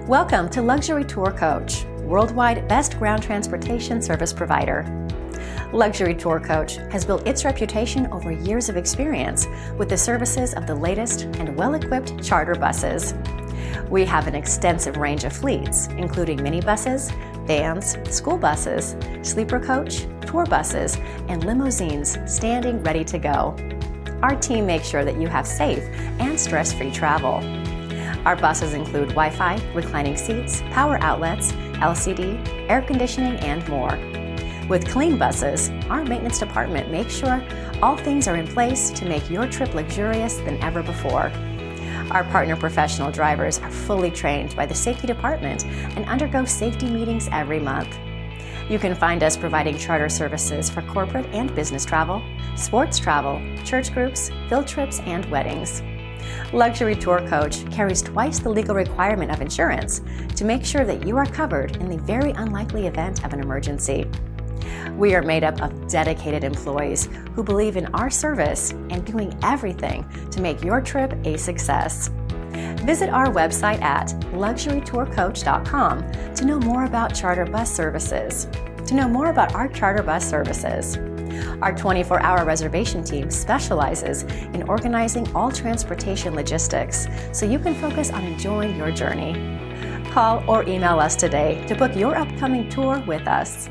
Welcome to Luxury Tour Coach, worldwide best ground transportation service provider. Luxury Tour Coach has built its reputation over years of experience with the services of the latest and well-equipped charter buses. We have an extensive range of fleets, including minibuses, vans, school buses, sleeper coach, tour buses, and limousines standing ready to go. Our team makes sure that you have safe and stress-free travel. Our buses include Wi-Fi, reclining seats, power outlets, LCD, air conditioning, and more. With clean buses, our maintenance department makes sure all things are in place to make your trip luxurious than ever before. Our partner professional drivers are fully trained by the safety department and undergo safety meetings every month. You can find us providing charter services for corporate and business travel, sports travel, church groups, field trips, and weddings. Luxury Tour Coach carries twice the legal requirement of insurance to make sure that you are covered in the very unlikely event of an emergency. We are made up of dedicated employees who believe in our service and doing everything to make your trip a success. Visit our website at luxurytourcoach.com to know more about charter bus services. Our 24-hour reservation team specializes in organizing all transportation logistics so you can focus on enjoying your journey. Call or email us today to book your upcoming tour with us.